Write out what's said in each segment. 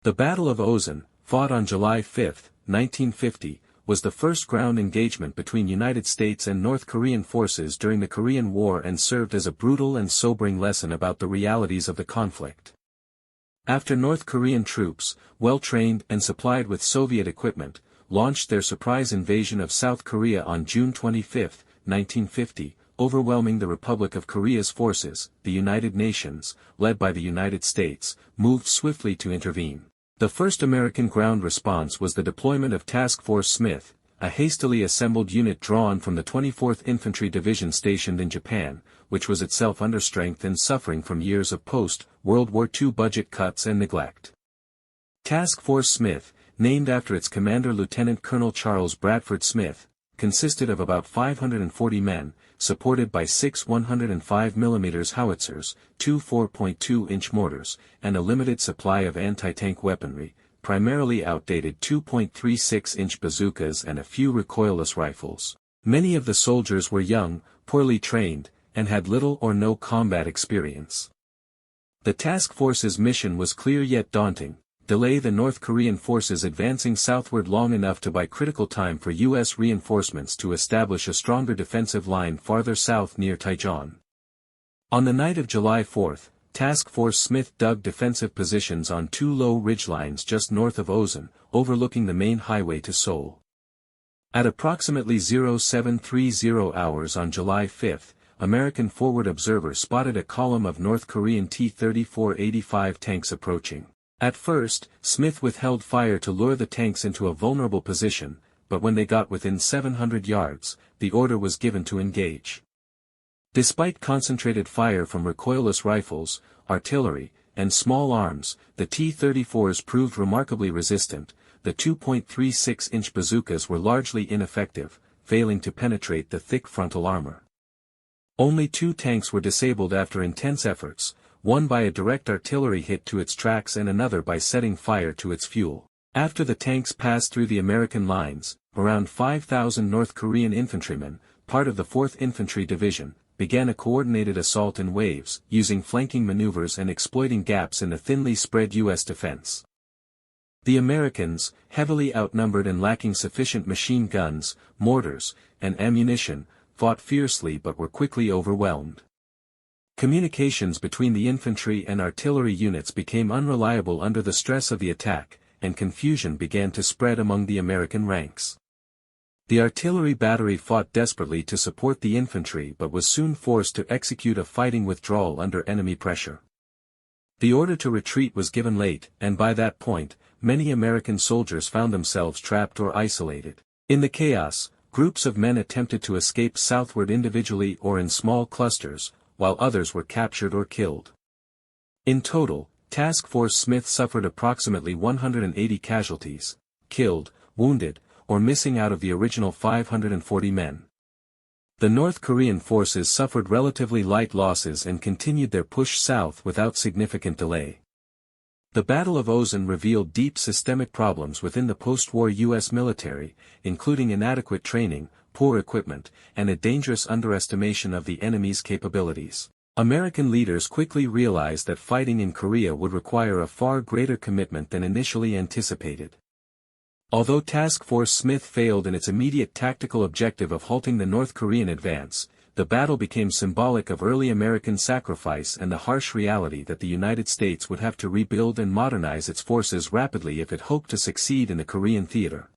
The Battle of Osan, fought on July 5, 1950, was the first ground engagement between United States and North Korean forces during the Korean War and served as a brutal and sobering lesson about the realities of the conflict. After North Korean troops, well-trained and supplied with Soviet equipment, launched their surprise invasion of South Korea on June 25, 1950, overwhelming the Republic of Korea's forces, the United Nations, led by the United States, moved swiftly to intervene. The first American ground response was the deployment of Task Force Smith, a hastily assembled unit drawn from the 24th Infantry Division stationed in Japan, which was itself understrength and suffering from years of post-World War II budget cuts and neglect. Task Force Smith, named after its commander Lieutenant Colonel Charles Bradford Smith, consisted of about 540 men, supported by 6 105 mm howitzers, 2 4.2-inch mortars, and a limited supply of anti-tank weaponry, primarily outdated 2.36-inch bazookas and a few recoilless rifles. Many of the soldiers were young, poorly trained, and had little or no combat experience. The task force's mission was clear yet daunting: delay the North Korean forces advancing southward long enough to buy critical time for U.S. reinforcements to establish a stronger defensive line farther south near Taichung. On the night of July 4, Task Force Smith dug defensive positions on 2 low ridgelines just north of Osan, overlooking the main highway to Seoul. At approximately 0730 hours on July 5, American forward observers spotted a column of North Korean T-34-85 tanks approaching. At first, Smith withheld fire to lure the tanks into a vulnerable position, but when they got within 700 yards, the order was given to engage. Despite concentrated fire from recoilless rifles, artillery, and small arms, the T-34s proved remarkably resistant. The 2.36-inch bazookas were largely ineffective, failing to penetrate the thick frontal armor. Only 2 tanks were disabled after intense efforts, one by a direct artillery hit to its tracks and another by setting fire to its fuel. After the tanks passed through the American lines, around 5,000 North Korean infantrymen, part of the 4th Infantry Division, began a coordinated assault in waves, using flanking maneuvers and exploiting gaps in the thinly spread U.S. defense. The Americans, heavily outnumbered and lacking sufficient machine guns, mortars, and ammunition, fought fiercely but were quickly overwhelmed. Communications between the infantry and artillery units became unreliable under the stress of the attack, and confusion began to spread among the American ranks. The artillery battery fought desperately to support the infantry but was soon forced to execute a fighting withdrawal under enemy pressure. The order to retreat was given late, and by that point, many American soldiers found themselves trapped or isolated. In the chaos, groups of men attempted to escape southward individually or in small clusters, while others were captured or killed. In total, Task Force Smith suffered approximately 180 casualties, killed, wounded, or missing out of the original 540 men. The North Korean forces suffered relatively light losses and continued their push south without significant delay. The Battle of Osan revealed deep systemic problems within the post-war U.S. military, including inadequate training, poor equipment, and a dangerous underestimation of the enemy's capabilities. American leaders quickly realized that fighting in Korea would require a far greater commitment than initially anticipated. Although Task Force Smith failed in its immediate tactical objective of halting the North Korean advance, the battle became symbolic of early American sacrifice and the harsh reality that the United States would have to rebuild and modernize its forces rapidly if it hoped to succeed in the Korean theater.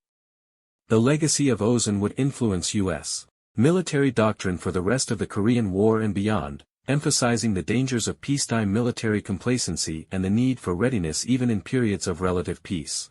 The legacy of Osan would influence U.S. military doctrine for the rest of the Korean War and beyond, emphasizing the dangers of peacetime military complacency and the need for readiness even in periods of relative peace.